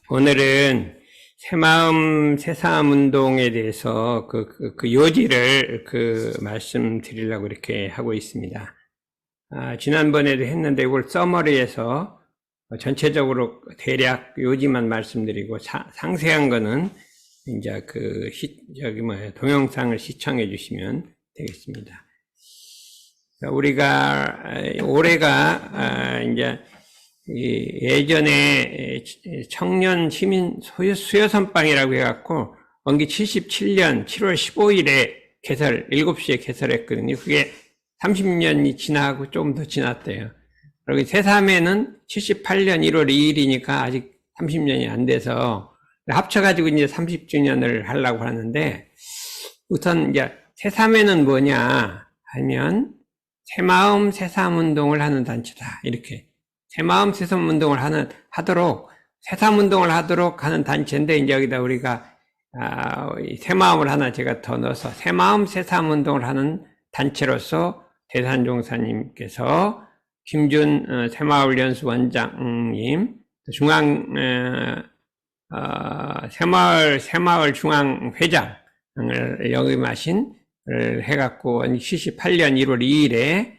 오늘은 새마음 새삼 운동에 대해서 그 요지를 말씀드리려고 이렇게 하고 있습니다. 지난번에도 했는데 이걸 서머리해서 전체적으로 대략 요지만 말씀드리고 상세한 거는 이제 동영상을 시청해 주시면 되겠습니다. 우리가 올해가 이제 예전에 청년 시민 수요선방이라고 해갖고 원기 77년 7월 15일에 7시에 개설했거든요. 그게 30년이 지나고 조금 더 지났대요. 그리고 새삼에는 78년 1월 2일이니까 아직 30년이 안 돼서 합쳐가지고 이제 30주년을 하려고 하는데, 우선 이제 새삼에는 뭐냐 하면 새마음 새삼 운동을 하는 단체다. 이렇게 새마음 새삼 운동을 새삼 운동을 하도록 하는 단체인데, 이제 여기다 우리가 새마음을 하나 제가 더 넣어서 새마음 새삼 운동을 하는 단체로서 대산종사님께서 김준 새마을연수 원장님, 새마을 중앙회장을 역임하신 해갖고 78년 1월 2일에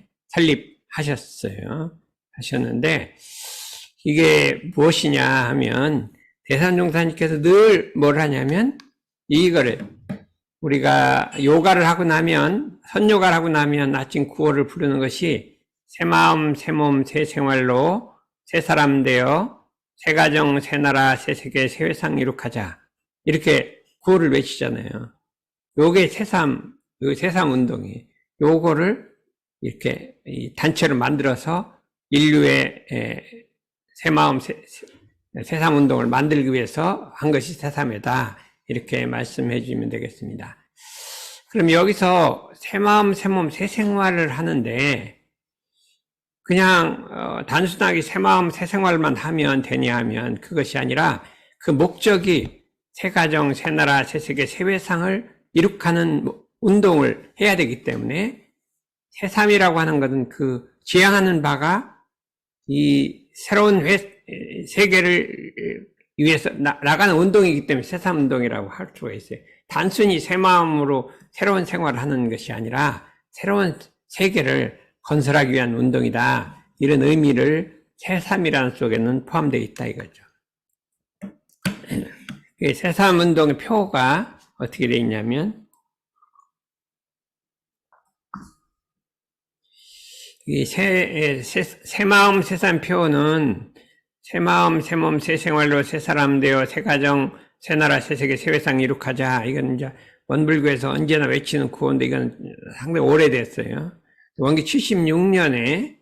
하셨는데, 이게 무엇이냐 하면 대산종사님께서 늘 뭘 하냐면 이거를, 우리가 요가를 하고 나면, 선요가를 하고 나면 아침 구호를 부르는 것이 새마음 새몸 새생활로 새사람 되어 새가정 새나라 새세계 새회상 이룩하자, 이렇게 구호를 외치잖아요. 요게 새삼 운동이, 요거를 이렇게 단체로 만들어서 인류의 새마음 새삼 운동을 만들기 위해서 한 것이 새삼이다, 이렇게 말씀해 주시면 되겠습니다. 그럼 여기서 새마음 새몸 새생활을 하는데, 그냥 단순하게 새마음 새생활만 하면 되냐 하면 그것이 아니라, 그 목적이 새가정 새나라 새세계 새회상을 이룩하는 운동을 해야 되기 때문에, 새삼이라고 하는 것은 그 지향하는 바가 이 새로운 세계를 위해서 나가는 운동이기 때문에 새삼 운동이라고 할 수가 있어요. 단순히 새마음으로 새로운 생활을 하는 것이 아니라 새로운 세계를 건설하기 위한 운동이다, 이런 의미를 새삼이라는 속에는 포함되어 있다 이거죠. 새삼 운동의 표가 어떻게 되어 있냐면, 이 새마음 새삼 표는 새마음 새몸 새생활로 새사람 되어 새가정 새나라 새세계 새회상 이룩하자, 이건 이제 원불교에서 언제나 외치는 구호인데 이건 상당히 오래됐어요. 원기 76년에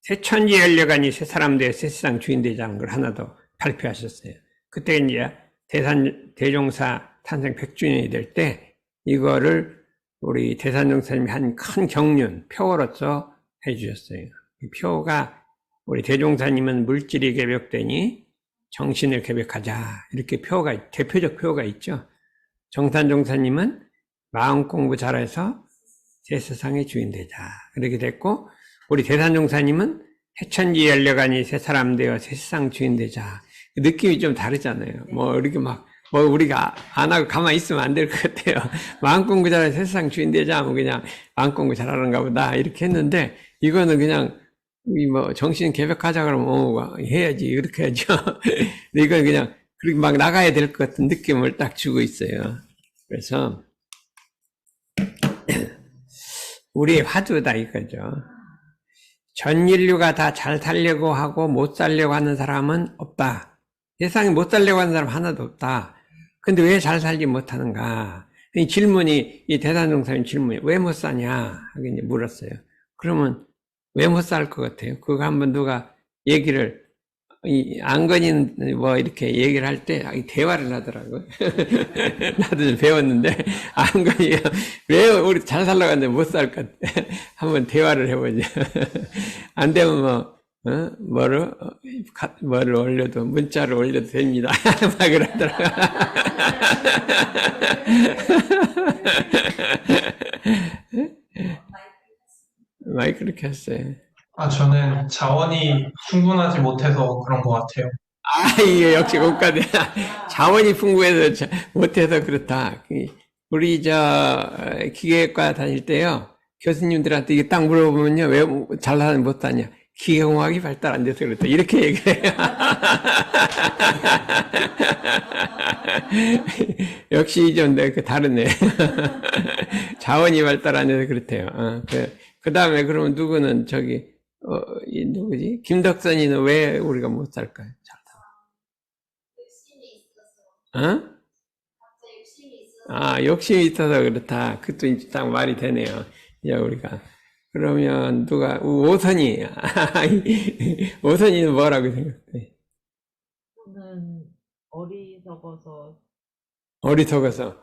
새천지연력하니 새사람 되어 새세상 주인 되자는 걸 하나 더 발표하셨어요. 그때 이제 대종사 탄생 100주년이 될 때 이거를 우리 대산종사님이 한 큰 경륜, 표어로서 해주셨어요. 이 표가, 우리 대종사님은 물질이 개벽되니 정신을 개벽하자, 이렇게 대표적 표가 있죠. 정산종사님은 마음 공부 잘해서 새세상의 주인 되자, 그렇게 됐고, 우리 대산종사님은 해천지 연력하니 새사람 되어 새세상 주인 되자. 느낌이 좀 다르잖아요. 이렇게 우리가 안 하고 가만히 있으면 안 될 것 같아요. 마음 공부 잘해서 새세상 주인 되자 하면 그냥 마음 공부 잘하는가 보다, 이렇게 했는데, 이거는 그냥 정신 개벽하자 그러면 해야지, 이렇게 하죠. 이건 그냥 그렇게 막 나가야 될 것 같은 느낌을 딱 주고 있어요. 그래서 우리의 화두다 이거죠. 전 인류가 다 잘 살려고 하고 못 살려고 하는 사람은 없다. 세상에 못 살려고 하는 사람 하나도 없다. 근데 왜 잘 살지 못하는가? 이 질문이, 이 대산종사님 질문이 왜 못 사냐 하고 이제 물었어요. 그러면 왜 못 살 것 같아요? 그거 한번 누가 얘기를, 안건인 이렇게 얘기를 할 때 대화를 하더라고요. 나도 좀 배웠는데, 안건이가 왜 우리 잘 살려고 하는데 못 살 것 같아? 한번 대화를 해보자. 안 되면 뭐를 올려도, 문자를 올려도 됩니다. 막 그러더라고요. 마이크를 켰어요. 저는 자원이 충분하지 못해서 그런 것 같아요. 이게 역시 공과대 자원이 풍부해서 못해서 그렇다. 우리 기계과 다닐 때요 교수님들한테 이게 딱 물어보면요 왜 잘하는 못하냐 기계공학이 발달 안 돼서 그렇다 이렇게 얘기해요. 역시 좀 다르네. 자원이 발달 안 돼서 그렇대요. 그 다음에 그러면 누구는 이 누구지? 김덕선이는 왜 우리가 못 살까요? 어? 욕심이 있어서 그렇다. 그것도 이제 딱 말이 되네요. 이제 우리가. 그러면 오선이. 오선이는 뭐라고 생각해? 저는 어리석어서. 어리석어서.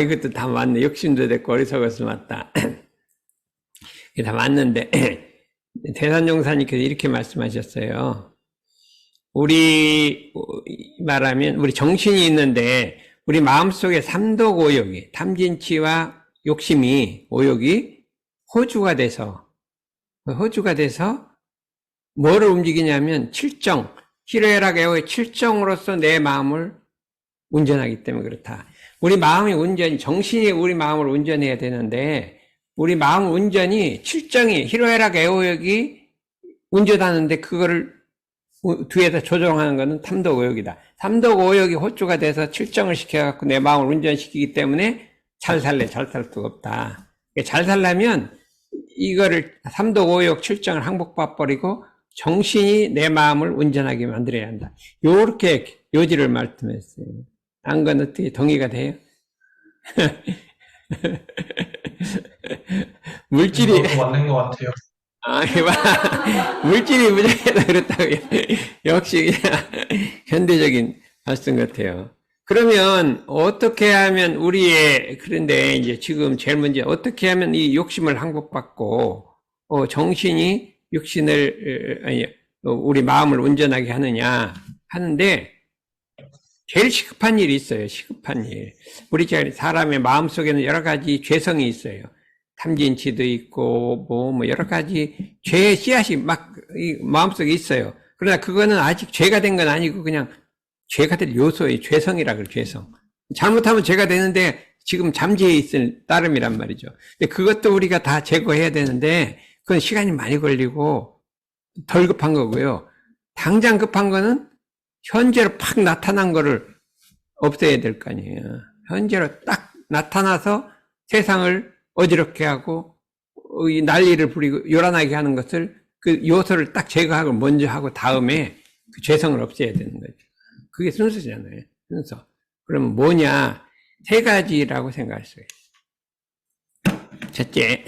이것도 다 맞네. 욕심도 됐고 어리석어서 맞다. 이게 다 맞는데, 대산종사님께서 이렇게 말씀하셨어요. 우리 정신이 있는데, 우리 마음속에 삼독 오욕이, 탐진치와 욕심이, 오욕이 호주가 돼서 뭐를 움직이냐면, 희로애락애호의 칠정으로서 내 마음을 운전하기 때문에 그렇다. 우리 마음이 정신이 우리 마음을 운전해야 되는데, 우리 마음 운전이 희로애락애호역이 운전하는데 그거를 뒤에다 조정하는 것은 탐독오욕이다. 탐독오욕이 호주가 돼서 칠정을 시켜갖고 내 마음을 운전시키기 때문에 잘 살 수가 없다. 잘 살려면 이거를 삼독오욕 칠정을 항복해버리고 정신이 내 마음을 운전하게 만들어야 한다. 요렇게 요지를 말씀했어요. 안 건 어떻게 동의가 돼요? 물질이 맞는 것 같아요. 물질이 부족해서 그렇다고요. 역시 현대적인 말씀 같아요. 그러면 어떻게 하면 그런데 이제 지금 제일 문제 어떻게 하면 이 욕심을 항복받고 정신이 우리 마음을 운전하게 하느냐 하는데 제일 시급한 일이 있어요. 시급한 일. 우리 사람의 마음속에는 여러 가지 죄성이 있어요. 탐진치도 있고 여러 가지 죄의 씨앗이 마음속에 있어요. 그러나 그거는 아직 죄가 된 건 아니고 그냥 죄가 될 요소의 죄성이라 그래요. 죄성. 잘못하면 죄가 되는데 지금 잠재해 있을 따름이란 말이죠. 근데 그것도 우리가 다 제거해야 되는데 그건 시간이 많이 걸리고 덜 급한 거고요. 당장 급한 거는 현재로 팍 나타난 거를 없애야 될 거 아니에요. 현재로 딱 나타나서 세상을 어지럽게 하고 난리를 부리고 요란하게 하는 것을 그 요소를 딱 제거하고 먼저 하고 다음에 그 죄성을 없애야 되는 거죠. 그게 순서잖아요. 순서. 그러면 뭐냐? 세 가지라고 생각했어요. 첫째,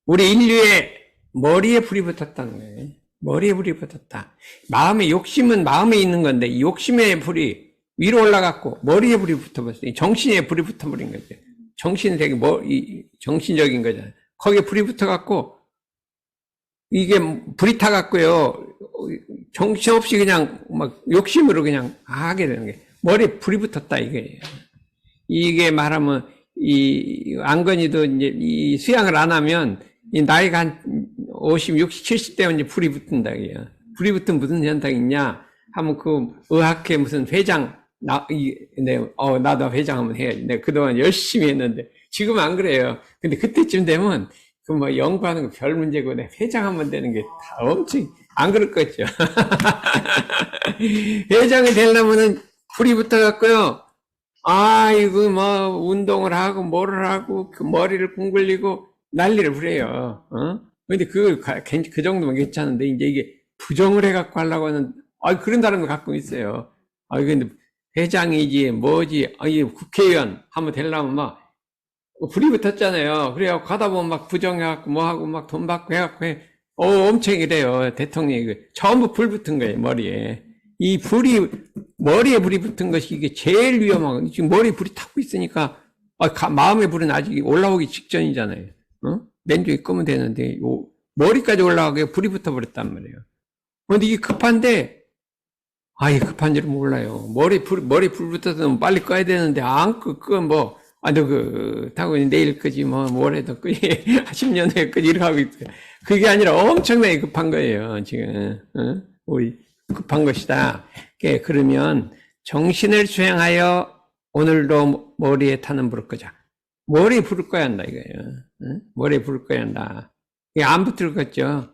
우리 인류의 머리에 불이 붙었다는 거예요. 머리에 불이 붙었다. 마음의 욕심은 마음에 있는 건데 이 욕심의 불이 위로 올라갔고 머리에 불이 붙어버렸어요. 정신에 불이 붙어버린 거죠. 정신세계 정신적인 거잖아요. 거기에 불이 붙어갖고 이게 불이 타갖고요. 정신없이 그냥 욕심으로 그냥 하게 되는 게 머리에 불이 붙었다 이게. 이게 말하면 안건이도 이제 이 수양을 안 하면 이 나이가 한 50, 60, 70대면 이제 불이 붙는다 이게요. 불이 붙으면 무슨 현상이 있냐 하면 그 의학회 무슨 회장 나도 회장 한번 해야지. 내가 그동안 열심히 했는데, 지금은 안 그래요. 근데 그때쯤 되면, 연구하는 거 별 문제고, 내가 회장 한번 되는 게 다 엄청, 안 그럴 거죠. 회장이 되려면은 불이 붙어갖고요. 운동을 하고, 뭐를 하고, 그 머리를 뭉글리고, 난리를 부려요. 근데 그 정도면 괜찮은데, 이제 이게 부정을 해갖고 하려고 하는, 그런 사람도 가끔 있어요. 근데, 회장이지 뭐지 국회의원 한번 되려면 불이 붙었잖아요. 그래갖고 가다 보면 부정해갖고 뭐하고 돈 받고 해갖고 엄청 이래요. 대통령이 전부 불 붙은 거예요. 머리에. 이 머리에 불이 붙은 것이 이게 제일 위험하고 지금 머리에 불이 타고 있으니까 마음의 불은 아직 올라오기 직전이잖아요. 맨쪽에 끄면 되는데 머리까지 올라가게 불이 붙어버렸단 말이에요. 근데 이게 급한데 급한 줄 몰라요. 머리 불 붙어서 빨리 꺼야 되는데, 끄면 너 타고 내일 끄지, 모레도 끄지, 10년 후에 끄지, 이렇게 하고 있어요. 그게 아니라 엄청나게 급한 거예요, 지금. 우리 급한 것이다. 그러면 정신을 수행하여 오늘도 머리에 타는 불을 끄자. 머리에 불을 꺼야 한다, 이거예요. 머리에 불을 꺼야 한다. 이게 안 붙을 것죠.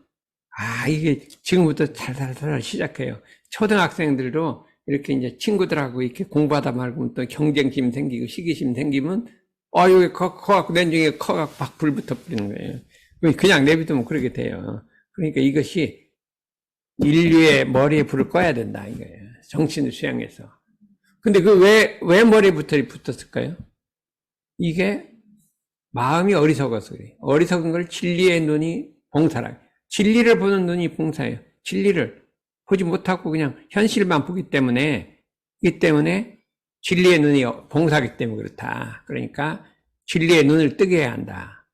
이게 지금부터 살살살 시작해요. 초등학생들도 이렇게 이제 친구들하고 이렇게 공부하다 말고 또 경쟁심 생기고 시기심 생기면, 여기 커갖고 내중에 커갖고 막 불 붙어버리는 거예요. 그냥 내비두면 그렇게 돼요. 그러니까 이것이 인류의 머리에 불을 꺼야 된다, 이거예요. 정신을 수양해서. 근데 왜 머리에 붙었을까요? 이게 마음이 어리석어서 그래요. 어리석은 걸 진리의 눈이 봉사라. 진리를 보는 눈이 봉사예요. 진리를 보지 못하고 그냥 현실만 보기 때문에, 이 때문에 진리의 눈이 봉사하기 때문에 그렇다. 그러니까 진리의 눈을 뜨게 해야 한다.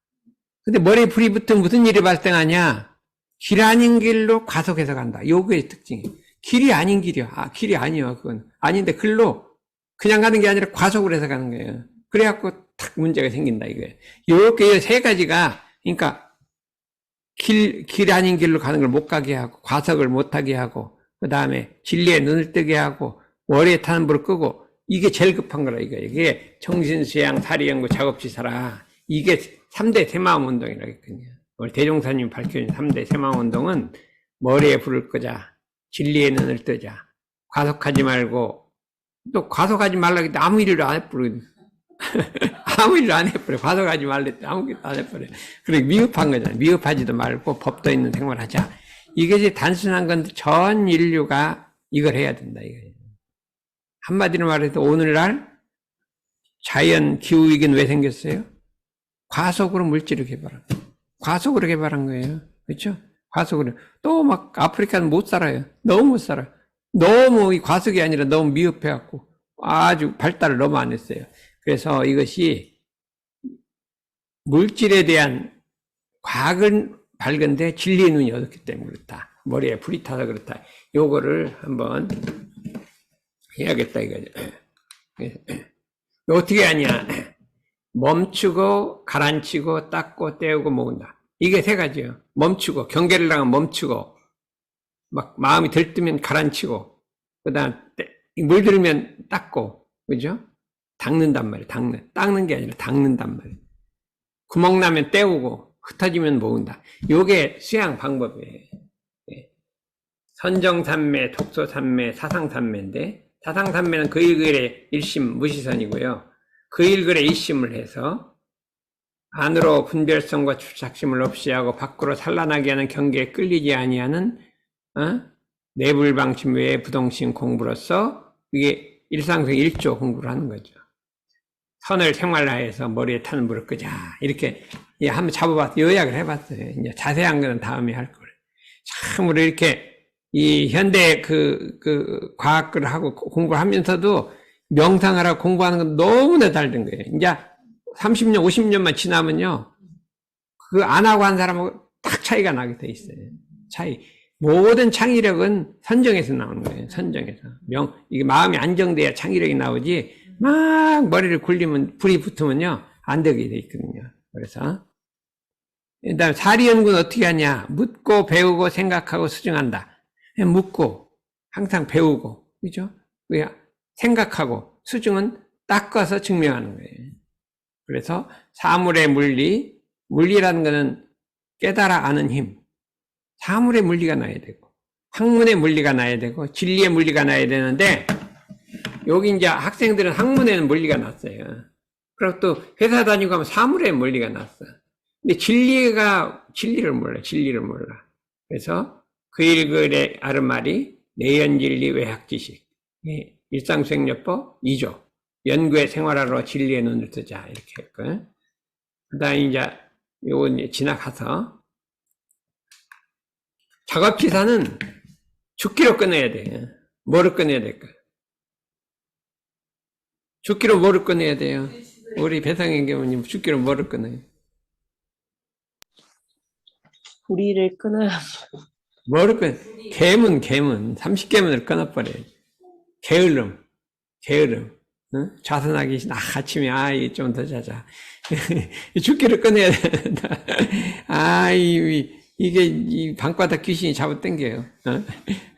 근데 머리에 불이 붙으면 무슨 일이 발생하냐? 길 아닌 길로 과속해서 간다. 요거의 특징이에요. 길이 아닌 길이야. 길이 아니요. 그건 아닌데 글로 그냥 가는 게 아니라 과속을 해서 가는 거예요. 그래갖고 탁 문제가 생긴다 이거예요. 요렇게 세 가지가, 그러니까 길 아닌 길로 가는 걸 못 가게 하고, 과속을 못 하게 하고, 그 다음에 진리의 눈을 뜨게 하고, 머리에 타는 불을 끄고, 이게 제일 급한 거라 이거예요. 이게 정신수양, 사리연구, 작업지사라. 이게 3대 새마음 운동이라고 했거든요. 우리 대종사님 밝혀준 3대 새마음 운동은 머리에 불을 끄자, 진리의 눈을 뜨자, 과속하지 말고, 또 과속하지 말라고 했더니 아무 일을 안 해버려. 아무 일을 안 해버려. 과속하지 말랬더니 아무 일을 안 해버려. 그래, 미흡한 거잖아요. 미흡하지도 말고 법도 있는 생활을 하자. 이것이 단순한 건데 전 인류가 이걸 해야 된다, 이거예요. 한마디로 말해서 오늘날 자연 기후위기는 왜 생겼어요? 과속으로 물질을 개발한 거예요. 과속으로 개발한 거예요. 그렇죠? 과속으로. 또 막 아프리카는 못 살아요. 너무 못 살아요. 너무 이 과속이 아니라 너무 미흡해갖고 아주 발달을 너무 안 했어요. 그래서 이것이 물질에 대한 과학은 밝은데 진리의 눈이 어둡기 때문에 그렇다. 머리에 불이 타서 그렇다. 요거를 한번 해야겠다 이거죠. 어떻게 하냐? 멈추고 가라앉히고 닦고 떼우고 모은다. 이게 세 가지예요. 멈추고, 경계를 나가면 멈추고, 막 마음이 들뜨면 가라앉히고, 그 다음 물들면 닦고, 그죠? 닦는단 말이에요. 닦는 게 아니라 닦는단 말이에요. 구멍 나면 떼우고 흩어지면 모은다. 요게 수양 방법이에요. 선정산매, 독소산매, 사상산매인데, 사상산매는 그 일글의 일심 무시선이고요. 그 일글의 일심을 해서 안으로 분별성과 추착심을 없이 하고 밖으로 산란하게 하는 경계에 끌리지 아니하는 내불방심 외의 부동심 공부로서 이게 일상성 1조 공부를 하는 거죠. 선을 생활화해서 머리에 타는 불을 끄자. 이렇게 한번 잡아봤어요. 요약을 해봤어요. 이제 자세한 거는 다음에 할 거예요. 참으로 이렇게 이 현대 과학을 하고 공부를 하면서도 명상하라고 공부하는 건 너무나 다른 거예요. 이제 30년, 50년만 지나면요. 그거 안 하고 한 사람하고 딱 차이가 나게 돼 있어요. 차이. 모든 창의력은 선정에서 나오는 거예요. 선정에서. 이게 마음이 안정돼야 창의력이 나오지, 막 머리를 굴리면, 불이 붙으면요. 안 되게 돼 있거든요. 그래서. 그 다음에 사리연구는 어떻게 하냐. 묻고, 배우고, 생각하고, 수정한다. 묻고, 항상 배우고, 그죠? 생각하고, 수정은 닦아서 증명하는 거예요. 그래서 사물의 물리라는 것은 깨달아 아는 힘. 사물의 물리가 나야 되고, 학문의 물리가 나야 되고, 진리의 물리가 나야 되는데, 여기 이제 학생들은 학문에는 물리가 났어요. 그리고 또 회사 다니고 하면 사물의 물리가 났어. 근데 진리를 몰라. 그래서 그 일글의 아르말이 내연진리 외학지식, 일상수행요법 2조, 연구의 생활화로 진리의 눈을 뜨자. 이렇게 했고. 그 다음에 이제 요건 이제 지나가서 작업지사는 죽기로 끊어야 돼. 뭐를 끊어야 될까? 죽기로 뭐를 끊어야 돼요? 우리 배상의 교수님 죽기로 뭐를 끊어요? 불의를 끊어야. 뭐를 끊어? 계문 30계문을 끊어버려요. 게으름. 자선하기 아침에 아이 좀 더 자자. 죽기를 꺼내야 된다. 이게 이 방바닥 귀신이 잡아당겨요.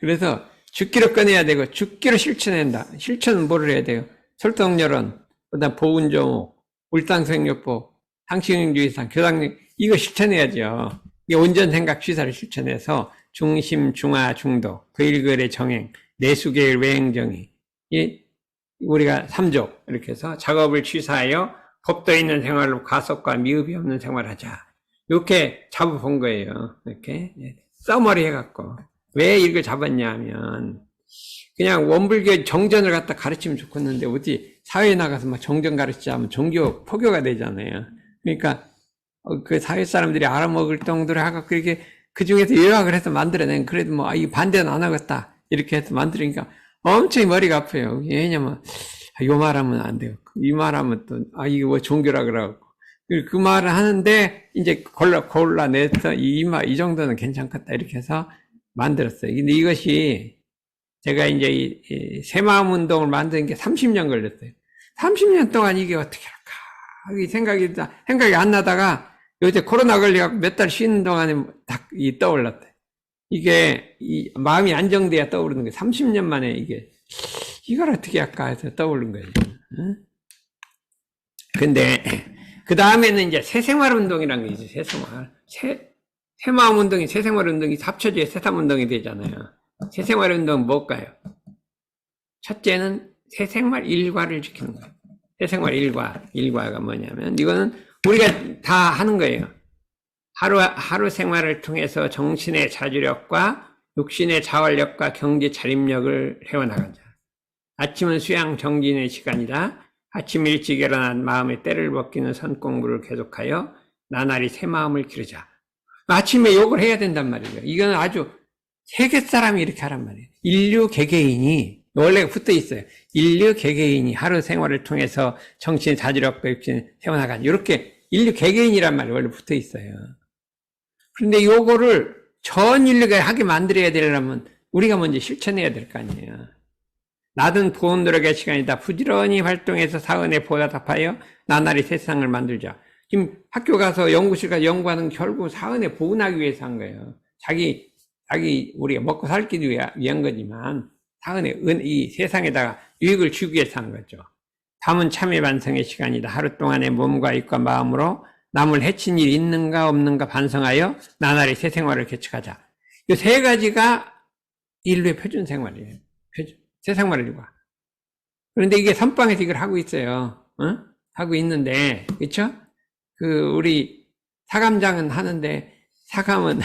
그래서 죽기로 꺼내야 되고 죽기로 실천한다. 실천은 뭐를 해야 돼요? 설득여론, 그다음 보훈조목, 울당생육법, 상식주의상, 교당력 이거 실천해야죠. 이 온전생각 취사를 실천해서 중심, 중화, 중도, 거일거래 정행, 내수계일 외행정의 우리가 3조 이렇게 해서 작업을 취사하여 법도 있는 생활로 과속과 미흡이 없는 생활하자. 이렇게 잡아본 거예요. 이렇게 써머리 해갖고 왜 이걸 잡았냐 하면 그냥 원불교 정전을 갖다 가르치면 좋겠는데 어디 사회에 나가서 막 정전 가르치자면 종교 포교가 되잖아요. 그러니까 그 사회 사람들이 알아먹을 정도로 하고 그렇게 그 중에서 요약을 해서 만들어낸 그래도 뭐 이 반대는 안 하겠다 이렇게 해서 만들으니까 엄청 머리가 아파요. 왜냐면 요 말하면 안 돼요. 이 말하면 또 이거 뭐 종교라 그러고 그 말을 하는데 이제 골라내서 이 정도는 괜찮겠다 이렇게 해서 만들었어요. 근데 이것이 제가 이제 이 새마음 운동을 만드는 게 30년 걸렸어요. 30년 동안 이게 어떻게 할까? 생각이 안 나다가 요새 코로나 걸려갖고 몇 달 쉬는 동안에 딱 떠올랐대. 이게 마음이 안정돼야 떠오르는 거예요. 30년 만에 이걸 어떻게 할까 해서 떠오른 거예요. 근데 그 다음에는 이제 새생활 운동이라는 게 있어요. 새생활. 새마음 운동이 새생활 운동이 합쳐져야 새삼 운동이 되잖아요. 새생활 운동은 뭘까요? 첫째는 새생활 일과를 지키는 거예요. 새생활 일과가 뭐냐면 이거는 우리가 다 하는 거예요. 하루 생활을 통해서 정신의 자주력과 육신의 자활력과 경제 차림력을 해워나가자. 아침은 수양 정진의 시간이다. 아침 일찍 일어난 마음의 때를 벗기는 선공부를 계속하여 나날이 새 마음을 기르자. 아침에 욕을 해야 된단 말이에요. 이건 아주 세계 사람이 이렇게 하란 말이에요. 인류 개개인이 원래 붙어 있어요. 인류 개개인이 하루 생활을 통해서 정신의 자주력과 육신을 세워나가는 이렇게 인류 개개인이란 말이 원래 붙어 있어요. 그런데 요거를 전 인류가 하게 만들어야 되려면 우리가 먼저 실천해야 될 거 아니에요. 낮은 보온 노력의 시간이다. 부지런히 활동해서 사은에 보답하여 나날이 세상을 만들자. 지금 학교 가서 연구실 가서 연구하는 결국 사은에 보온하기 위해서 한 거예요. 자기 우리가 먹고 살기 위한 거지만 사은에 이 세상에다가 유익을 주기 위해서 한 거죠. 밤은 참회 반성의 시간이다. 하루 동안의 몸과 입과 마음으로 남을 해친 일이 있는가 없는가 반성하여 나날이 새 생활을 개척하자. 이 세 가지가 인류의 표준 생활이에요. 새 생활 일과. 그런데 이게 선방에서 이걸 하고 있어요. 하고 있는데, 그쵸? 우리 사감장은 하는데, 사감은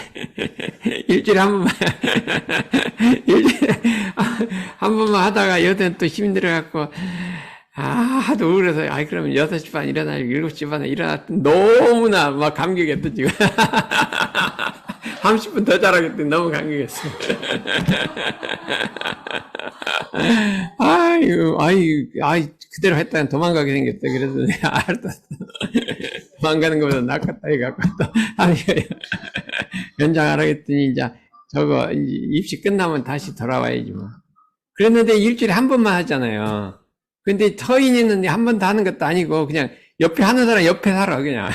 일주일에 한 번만, 한 번만 하다가 여든 또 힘들어갖고, 하도 우울해서, 그러면 6시 반 일어나고 7시 반에 일어났더니 너무나 막 감격했다, 지금. 30분 더 자라겠더니 너무 감격했어. 그대로 했다가 도망가게 생겼다. 그래서 내가 알았어. 도망가는 것보다 낫겠다. 해갖고 또, 연장하라 했더니, 이제 저거, 입시 끝나면 다시 돌아와야지 뭐. 그랬는데 일주일에 한 번만 하잖아요. 근데 터인이는 한 번 더 하는 것도 아니고, 그냥 옆에 하는 사람 옆에 살아, 그냥.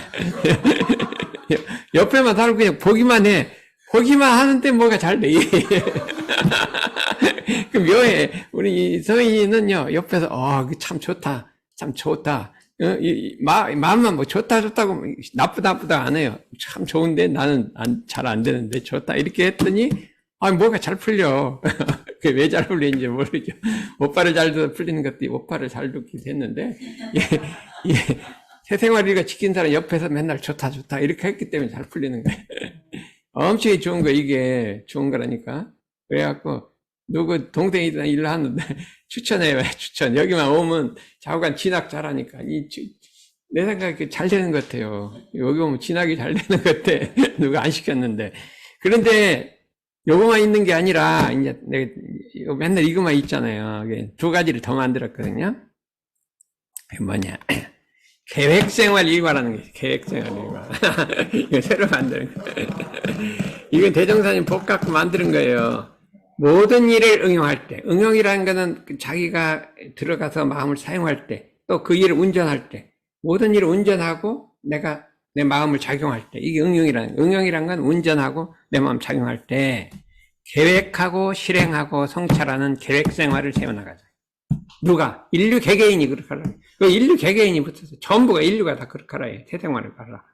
옆에만 살고 그냥 보기만 해. 보기만 하는데 뭐가 잘 돼. 그 묘해. 우리 서인이는요, 옆에서, 참 좋다. 참 좋다. 마음만 뭐 좋다고 나쁘다 안 해요. 참 좋은데 나는 잘 안 되는데 좋다. 이렇게 했더니, 뭐가 잘 풀려. 그게 왜 잘 풀리는지 모르죠. 오빠를 잘 둬서 풀리는 것도 오빠를 잘 두기도 했는데, 새생활이가 지킨 사람 옆에서 맨날 좋다 이렇게 했기 때문에 잘 풀리는 거예요. 엄청 좋은 거, 이게 좋은 거라니까. 그래갖고 누구 동생이든 일을 하는데 추천해요. 추천. 여기만 오면 좌우간 진학 잘하니까 내 생각에 잘 되는 것 같아요. 여기 오면 진학이 잘 되는 것 같아. 누가 안 시켰는데. 그런데 요거만 있는 게 아니라 이제 내가 맨날 이거만 있잖아요. 두 가지를 더 만들었거든요. 그게 뭐냐? 계획생활 일과라는 게 있어요. 계획생활 일과. 이거 새로 만드는 거예요. 이건 대종사님 법 갖고 만드는 거예요. 모든 일을 응용할 때, 응용이라는 것은 자기가 들어가서 마음을 사용할 때, 또 그 일을 운전할 때, 모든 일을 운전하고 내가 내 마음을 작용할 때, 이게 응용이라는 건 운전하고 내 마음 작용할 때, 계획하고 실행하고 성찰하는 계획 생활을 세워나가자. 누가? 인류 개개인이 그렇게 하라. 그 인류 개개인이 붙어서 전부가 인류가 다 그렇게 하라 해. 태생활을 하라.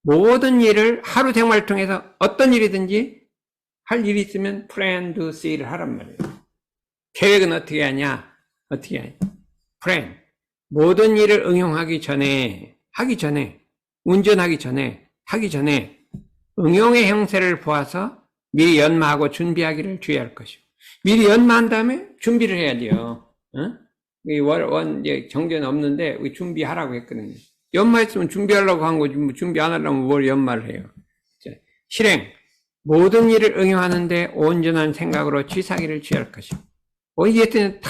모든 일을 하루 생활을 통해서 어떤 일이든지 할 일이 있으면 plan, do, see를 하란 말이에요. 계획은 어떻게 하냐? 어떻게 하냐? plan. 모든 일을 응용하기 전에, 운전하기 전에, 하기 전에 응용의 형태를 보아서 미리 연마하고 준비하기를 주의할 것이고, 미리 연마한 다음에 준비를 해야 돼요. 이제 정제는 없는데 준비하라고 했거든요. 연마했으면 준비하려고 한 거지, 뭐 준비 안 하려면 뭘 연마를 해요. 실행. 모든 일을 응용하는데 온전한 생각으로 취사하기를 주의할 것이고, 이게 딱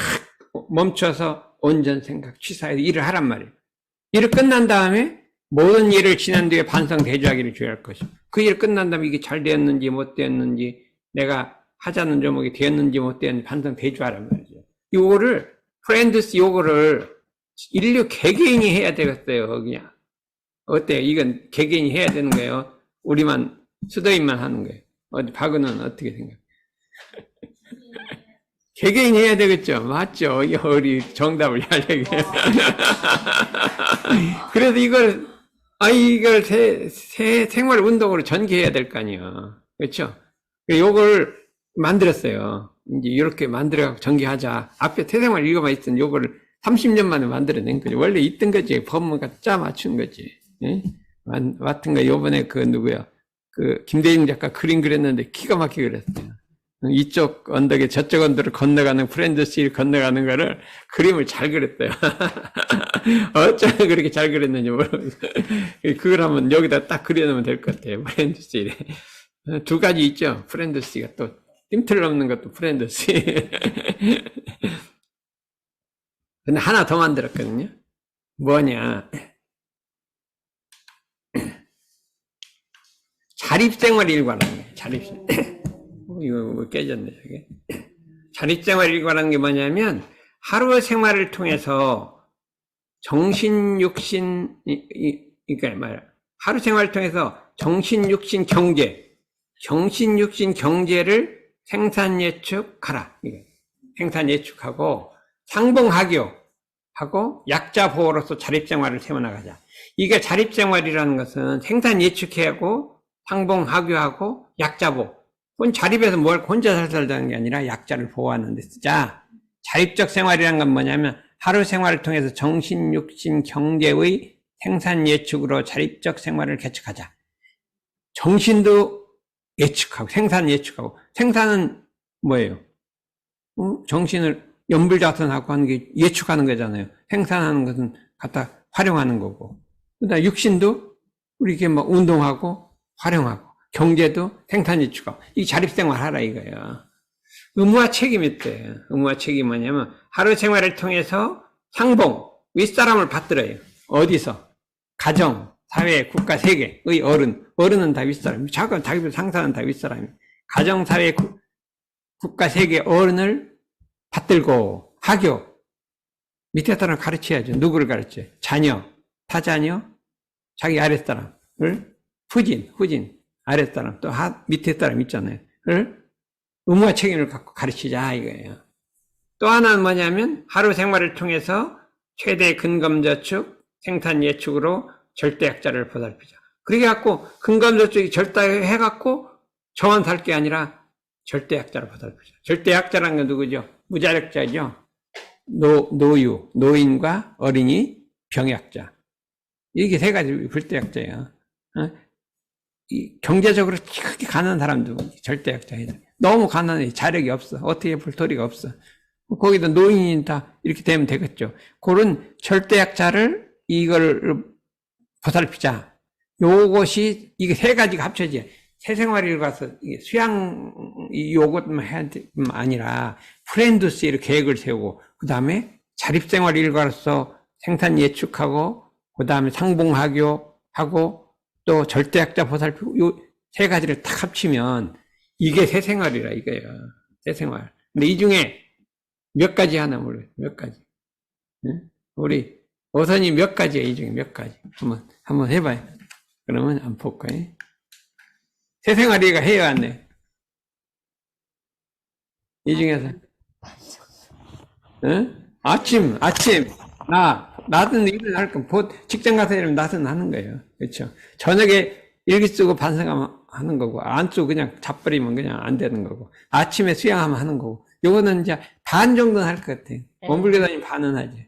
멈춰서 온전 생각, 취사해서 일을 하란 말이에요. 일을 끝난 다음에 모든 일을 지난 뒤에 반성 대조하기를 주의할 것이고, 그 일 끝난 다음에 이게 잘 되었는지 못 되었는지, 내가 하자는 종목이 되었는지 못 되었는지 반성 대조하란 말이죠. 요거를 프렌드스 요거를 인류 개개인이 해야 되겠어요. 그냥 어때요? 이건 개개인이 해야 되는 거예요. 우리만 수도인만 하는 거예요. 박은은 어떻게 생각해요? 개개인이 해야 되겠죠. 맞죠? 우리 정답을 잘 얘기해요. 그래서 이걸 새 생활 운동으로 전개해야 될 거 아니에요. 그렇죠? 요걸 만들었어요. 이제 이렇게 만들어갖고 전개하자. 앞에 태생활 읽어만 있던 요거를 30년 만에 만들어낸 거지. 원래 있던 거지. 법문가 짜 맞춘 거지. 예? 같은 거 요번에 누구야? 김대중 작가 그림 그렸는데 기가 막히게 그렸어요. 이쪽 언덕에 저쪽 언덕을 건너가는 프렌드스힐 건너가는 거를 그림을 잘 그렸어요. 어쩌면 그렇게 잘 그렸는지 모르겠어요. 그걸 한번 여기다 딱 그려놓으면 될 것 같아요. 프렌드스힐에. 두 가지 있죠. 프렌드스힐가 또 띠틀 넘는 것도 프렌드스힐. 근데 하나 더 만들었거든요. 뭐냐. 자립생활 일과라는 거예요. 자립생활. 이거 깨졌네, 저게. 자립생활 일과라는 게 뭐냐면, 하루 생활을 통해서 정신, 육신, 그러니까 말이야. 하루 생활을 통해서 정신, 육신, 경제, 정신, 육신, 경제를 생산 예측하라. 생산 예측하고, 상봉하교하고, 약자 보호로서 자립생활을 세워나가자. 이게 자립생활이라는 것은 생산 예측하고, 상봉하교하고, 약자 보호. 자립에서 뭘 혼자 살살다는 게 아니라 약자를 보호하는 데 쓰자. 자립적 생활이란 건 뭐냐면 하루 생활을 통해서 정신, 육신, 경제의 생산 예측으로 자립적 생활을 개척하자. 정신도 예측하고 생산 예측하고. 생산은 뭐예요? 정신을 연불자선하고 하는 게 예측하는 거잖아요. 생산하는 것은 갖다 활용하는 거고. 그다음에 육신도 우리 이렇게 뭐 운동하고 활용하고. 경제도 생산 예측하고. 이 자립생활 하라 이거예요. 의무와 책임이 있대. 의무와 책임이 뭐냐면 하루 생활을 통해서 상봉, 윗사람을 받들어요. 어디서? 가정, 사회, 국가, 세계의 어른은 다 윗사람. 자기 상사는 다 윗사람이. 가정, 사회, 국가, 세계 어른을 받들고 하교. 밑에 사람 가르쳐야죠. 누구를 가르쳐요? 자녀, 타자녀, 자기 아랫사람을 후진. 아랫사람, 또 밑에 사람 있잖아요. 의무와 책임을 갖고 가르치자, 이거예요. 또 하나는 뭐냐면, 하루 생활을 통해서 최대 근검저축, 생산 예측으로 절대약자를 보살피자. 그렇게 갖고, 근검저축이 절대해갖고, 저만 살 게 아니라, 절대약자를 보살피자. 절대약자라는 건 누구죠? 무자력자죠? 노인과 어린이, 병약자. 이게 세 가지 절대약자예요. 경제적으로 크게 가난한 사람도 절대약자이다. 너무 가난해. 자력이 없어. 어떻게 볼 도리가 없어. 거기다 노인이 다 이렇게 되면 되겠죠. 그런 절대약자를 이걸 보살피자. 요것이 이게 세 가지가 합쳐지. 새생활을 가서 수양 요것만 해야 될 뿐만 아니라 프렌드스의 계획을 세우고 그 다음에 자립생활 일과로서 생산 예측하고 그 다음에 상봉하교하고 또 절대약자 보살피고 요 세 가지를 딱 합치면 이게 새 생활이라 이거예요. 새 생활. 근데 이 중에 몇 가지 하나 모르겠어요. 몇 가지. 응? 우리 오선이 몇 가지예요. 이 중에 몇 가지. 한번 해봐요. 그러면 한번 볼까요? 새 생활이가 해야 안 해. 이 중에서. 응? 아침. 낮은 일을 할 건, 직장 가서 이러면 낮은 하는 거예요. 그렇죠. 저녁에 일기 쓰고 반성하는 거고, 안 쓰고 그냥 잡버리면 그냥 안 되는 거고, 아침에 수양하면 하는 거고, 요거는 이제 반 정도는 할 것 같아요. 원불교단이 반은 하지.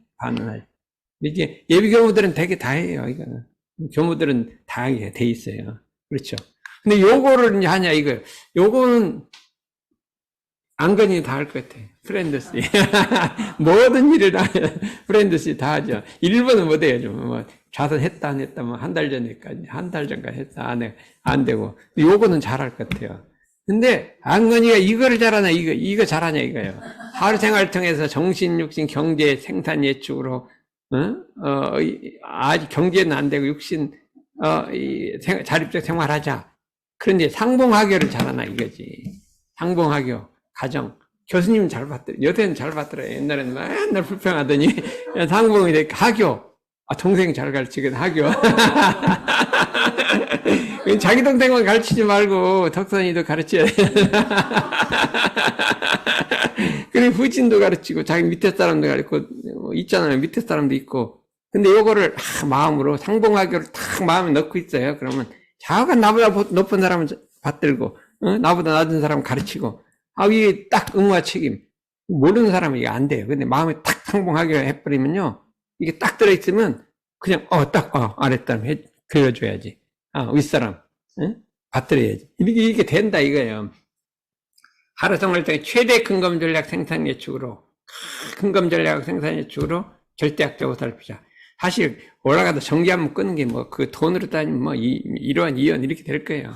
이게 예비 교무들은 되게 다 해요, 이거는. 교무들은 다 하게 돼 있어요. 그렇죠. 근데 요거를 이제 하냐, 이거. 요거는 안건이 다 할 것 같아. 프렌드시. 모든 일을 다, 프렌드시 다 하죠. 1번은 못해요, 좀. 자선했다, 안 했다, 한 달 전에까지, 한 달 전까지 했다, 안 되고. 요거는 잘할 것 같아요. 근데, 안건이가 이거를 잘하냐, 이거 잘하냐, 이거예요. 하루 생활을 통해서 정신, 육신, 경제, 생산 예측으로, 아직 경제는 안 되고, 육신, 자립적 생활하자. 그런데 상봉하교를 잘하나, 이거지. 상봉하교. 가정. 교수님은 잘 봤더라. 요새는 잘 봤더라. 옛날에는 맨날 불평하더니, 상봉이 되니까 하교. 동생 잘 가르치거든, 하교. 자기 동생만 가르치지 말고, 덕선이도 가르쳐야 돼. 그리고 후진도 가르치고, 자기 밑에 사람도 가르치고, 있잖아요. 밑에 사람도 있고. 근데 요거를 마음으로, 상봉하교를 딱 마음에 넣고 있어요. 그러면, 자가 나보다 높은 사람은 받들고, 나보다 낮은 사람 가르치고, 이게 딱 의무와 책임. 모르는 사람은 이게 안 돼요. 근데 마음에 딱 상봉하기로 해버리면요. 이게 딱 들어있으면, 그냥, 아랫사람 그려줘야지. 윗사람, 받들어야지. 이게 된다, 이거예요. 하루 생활 동안 최대 근검 전략 생산 예측으로, 근검 전략 생산 예측으로 절대학적으로 살피자. 사실, 올라가도 전기 한번 끄는 게 그 돈으로 따지면 1원, 2원 이렇게 될 거예요.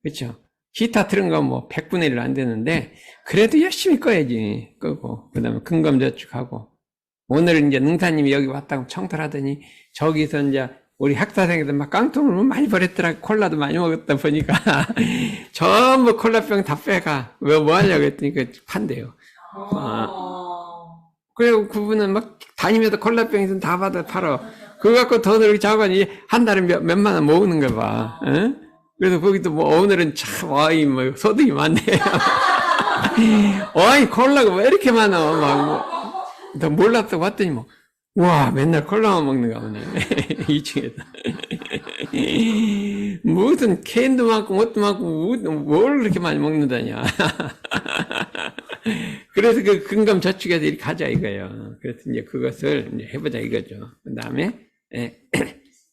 그렇죠. 기타 틀은 건 100분의 1 안 되는데, 그래도 열심히 꺼야지. 끄고, 그 다음에 근검저축하고. 오늘 이제 능사님이 여기 왔다고 청탁 하더니, 저기서 이제 우리 학사생들 막 깡통을 많이 버렸더라. 콜라도 많이 먹었다 보니까. 전부 콜라병 다 빼가. 뭐 하냐고 했더니 판대요. 그리고 그분은 막 다니면서 콜라병 있으면 다 받아 팔아. 그거 갖고 돈을 이렇게 잡아니 한 달에 몇만 원 모으는 거 봐. 그래서 거기도 오늘은 참, 소득이 많네요. 콜라가 왜 이렇게 많아? 나 몰랐다고 봤더니 와, 맨날 콜라만 먹는가 보네. 2층에서. 무슨 캔도 많고, 뭣도 많고, 뭘 그렇게 많이 먹는다냐. 그래서 그 근검 저축해서 이렇게 하자 이거예요. 그래서 이제 그것을 이제 해보자 이거죠. 그 다음에,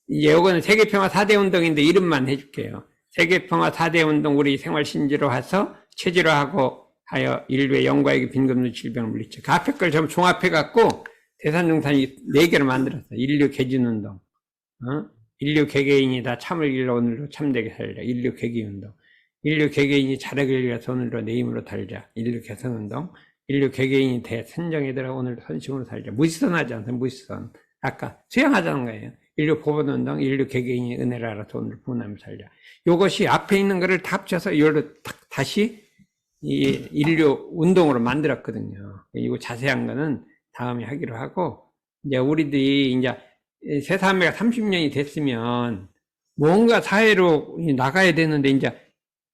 이제 요거는 세계평화 4대 운동인데 이름만 해줄게요. 세계평화 4대 운동 우리 생활 신지로 해서 체질화하고 하여 인류의 영과에게 빈곤 질병을 물리쳐. 그 앞에 걸 전부 종합해갖고 대산증산이 4개를 만들었어. 인류 개진운동. 인류 개개인이 다 참을 길러 오늘로 참되게 살자. 인류 개개운동. 인류 개개인이 자력을 위해서 오늘로 내 힘으로 달자. 인류 개선운동. 인류 개개인이 대선정에 들어 오늘도 선심으로 살자. 무시선 하지 않아요. 무시선. 아까 수양하자는 거예요. 인류 보건운동, 인류 개개인이 은혜를 알아서 오늘 부원하며 살자. 요것이 앞에 있는 거를 다 합쳐서 이걸로 다시 이 인류 운동으로 만들었거든요. 이거 자세한 거는 다음에 하기로 하고, 이제 우리들이 이제 새삼매가 30년이 됐으면 뭔가 사회로 나가야 되는데 이제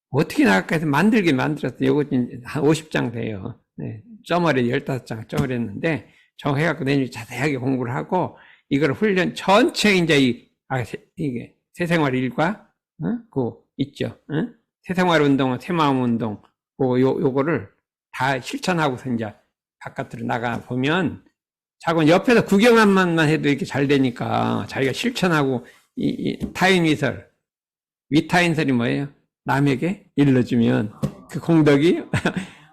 어떻게 나갈까 해서 만들긴 만들었어요. 요거 한 50장 돼요. 네. 점월에 15장 점을 했는데, 저 해갖고 내년 자세하게 공부를 하고, 이걸 훈련 전체 이제 이게 새생활 일과, 있죠. 새생활 운동은 새마음 운동, 요거를 다 실천하고서 이제 바깥으로 나가 보면, 자꾸 옆에서 구경만 해도 이렇게 잘 되니까, 자기가 실천하고, 타인위설, 위타인설이 뭐예요? 남에게 일러주면, 그 공덕이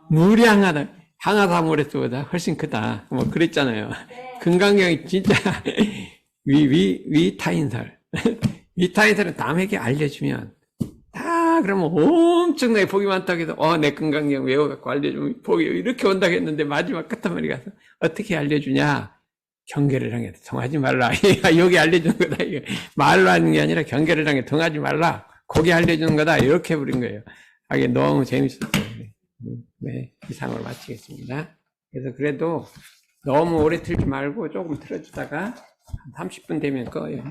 무량하다. 항아사무레스보다 훨씬 크다. 그랬잖아요. 금강경이 진짜, 위타인설. 위타인설은 남에게 알려주면, 그러면 엄청나게 복이 많다고 해서, 내 금강경 외워갖고 알려주면 복이 이렇게 온다고 했는데, 마지막 끝머리 가서, 어떻게 알려주냐? 경계를 향해 통하지 말라. 여기 알려주는 거다. 이거. 말로 하는 게 아니라 경계를 향해 통하지 말라. 거기 알려주는 거다. 이렇게 부린 거예요. 이게 너무 재밌었어요. 네, 이상으로 마치겠습니다. 그래서 그래도 너무 오래 틀지 말고 조금 틀어주다가 한 30분 되면 꺼요.